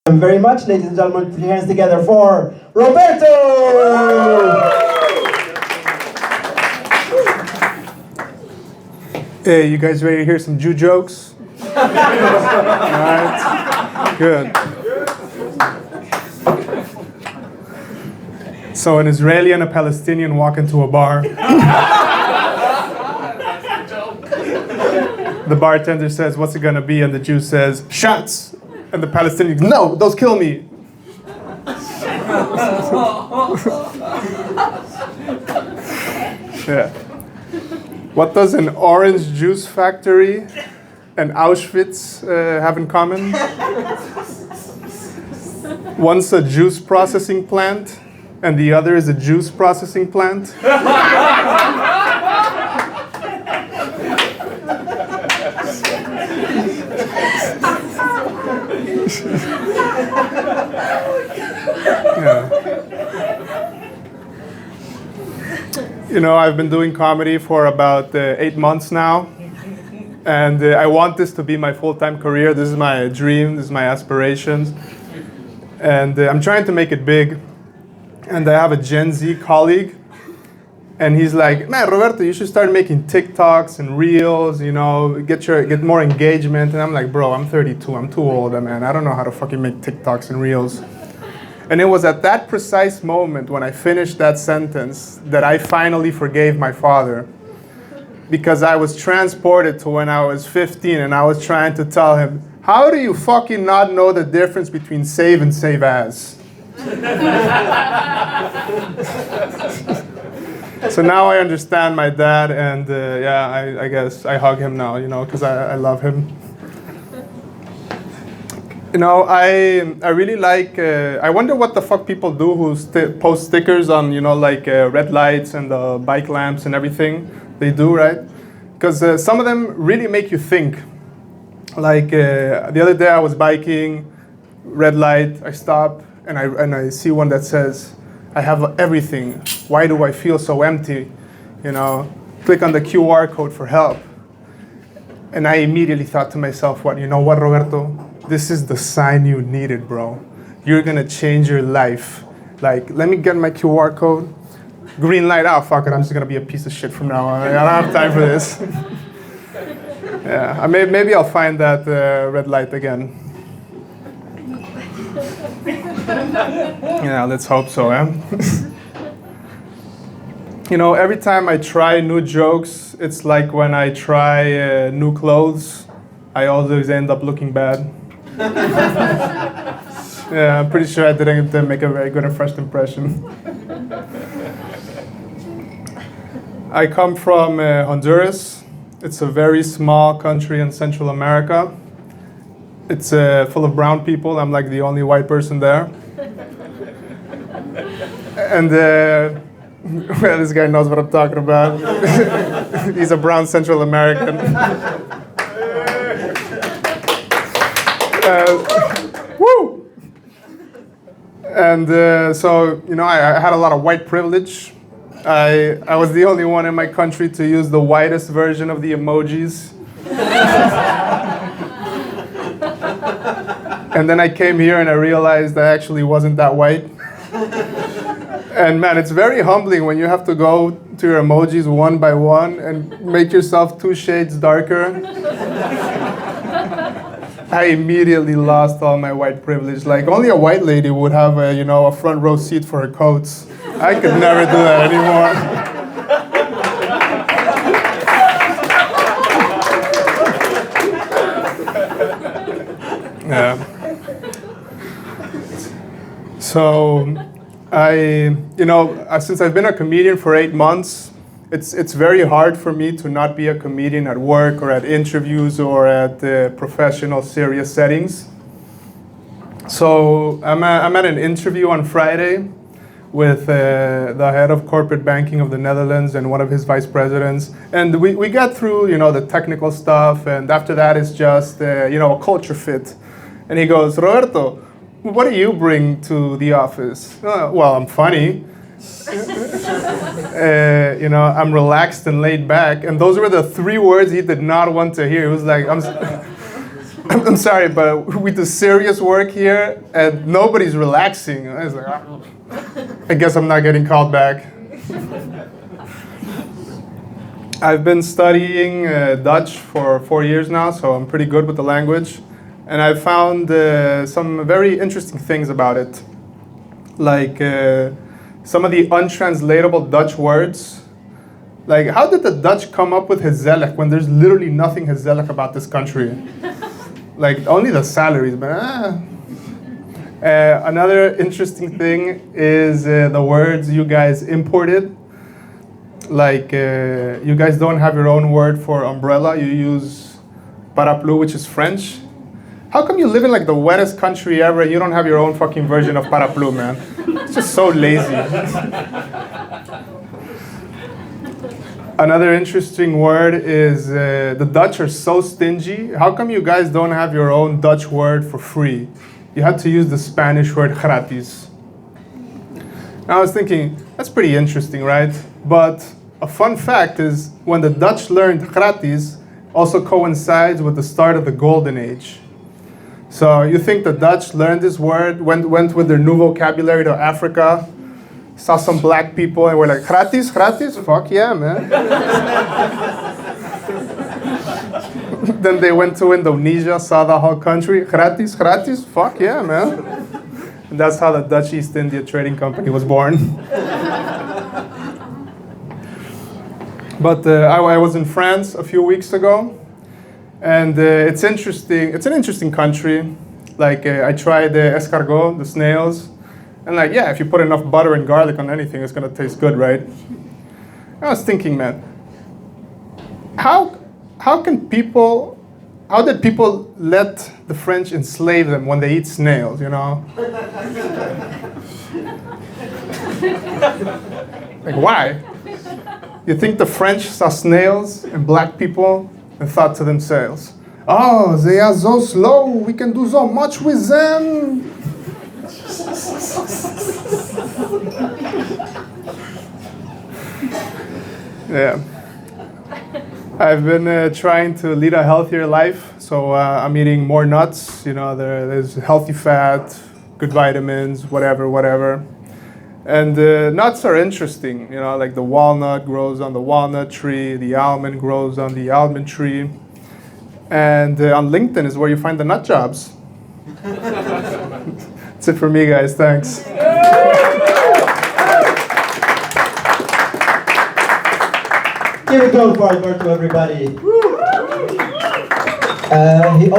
Thank you very much, ladies and gentlemen. Put your hands together for Roberto! Hey, you guys ready to hear some Jew jokes? Alright, good. So an Israeli and a Palestinian walk into a bar. The bartender says, "What's it gonna be?" And the Jew says, "Shots." And the Palestinian goes, "No, those kill me." Yeah. What does an orange juice factory and Auschwitz have in common? One's a juice processing plant, and the other is a juice processing plant. Yeah. You know, I've been doing comedy for about 8 months now, and I want this to be my full-time career. This is my dream, this is my aspirations, and I'm trying to make it big. And I have a Gen Z colleague, and he's like, "Man, Roberto, you should start making TikToks and Reels, you know, get more engagement." And I'm like, "Bro, I'm 32, I'm too old, man. I don't know how to fucking make TikToks and Reels." And it was at that precise moment when I finished that sentence that I finally forgave my father, because I was transported to when I was 15 and I was trying to tell him, "How do you fucking not know the difference between save and save as?" So now I understand my dad, and yeah, I guess I hug him now, you know, because I love him. You know, I really like, I wonder what the fuck people do who post stickers on, you know, like red lights and bike lamps and everything. They do, right? Because some of them really make you think. Like the other day I was biking, red light, I stop, and I see one that says, "I have everything. Why do I feel so empty?" You know, click on the QR code for help. And I immediately thought to myself, "What? You know what, Roberto? This is the sign you needed, bro. You're gonna change your life. Like, let me get my QR code. Green light, oh, fuck it, I'm just gonna be a piece of shit from now on. I don't have time for this." Yeah, maybe I'll find that red light again. Yeah, let's hope so, eh? You know, every time I try new jokes, it's like when I try new clothes, I always end up looking bad. Yeah, I'm pretty sure I didn't make a very good and first impression. I come from Honduras. It's a very small country in Central America. It's full of brown people. I'm like the only white person there. And well, this guy knows what I'm talking about. He's a brown Central American. Woo! And so, you know, I had a lot of white privilege. I was the only one in my country to use the whitest version of the emojis. And then I came here and I realized I actually wasn't that white. And man, it's very humbling when you have to go to your emojis one by one and make yourself 2 shades darker. I immediately lost all my white privilege. Like, only a white lady would have a, you know, a front row seat for her coats. I could never do that anymore. Yeah. So, you know, since I've been a comedian for 8 months, it's very hard for me to not be a comedian at work or at interviews or at professional, serious settings. So I'm at an interview on Friday with the head of corporate banking of the Netherlands and one of his vice presidents. And we got through, you know, the technical stuff, and after that it's just, you know, a culture fit. And he goes, "Roberto, what do you bring to the office?" "Well, I'm funny. You know, I'm relaxed and laid back." And those were the 3 words he did not want to hear. He was like, I'm sorry, but we do serious work here, and nobody's relaxing. I was like, "Ah, I guess I'm not getting called back." I've been studying Dutch for 4 years now, so I'm pretty good with the language. And I found some very interesting things about it. Like some of the untranslatable Dutch words. Like, how did the Dutch come up with gezellig when there's literally nothing gezellig about this country? Like, only the salaries, but another interesting thing is the words you guys imported. Like, you guys don't have your own word for umbrella. You use parapluie, which is French. How come you live in like the wettest country ever and you don't have your own fucking version of parapluie, man? It's just so lazy. Another interesting word is the Dutch are so stingy. How come you guys don't have your own Dutch word for free? You had to use the Spanish word gratis. I was thinking, that's pretty interesting, right? But a fun fact is when the Dutch learned gratis, also coincides with the start of the Golden Age. So you think the Dutch learned this word, went with their new vocabulary to Africa, saw some black people and were like, gratis, gratis? Fuck yeah, man. Then they went to Indonesia, saw the whole country, gratis, gratis? Fuck yeah, man. And that's how the Dutch East India Trading Company was born. But I was in France a few weeks ago, and it's interesting. It's an interesting country. Like I tried the escargot, the snails, and like yeah, if you put enough butter and garlic on anything, it's gonna taste good, right? I was thinking, man, how did people let the French enslave them when they eat snails? You know, like why? You think the French saw snails and black people and thought to themselves, oh, they are so slow, we can do so much with them. Yeah. I've been trying to lead a healthier life, so I'm eating more nuts. You know, there's healthy fat, good vitamins, whatever. And nuts are interesting, you know, like the walnut grows on the walnut tree, the almond grows on the almond tree. And on LinkedIn is where you find the nut jobs. That's it for me, guys. Thanks. Give a go for Alberto, everybody. He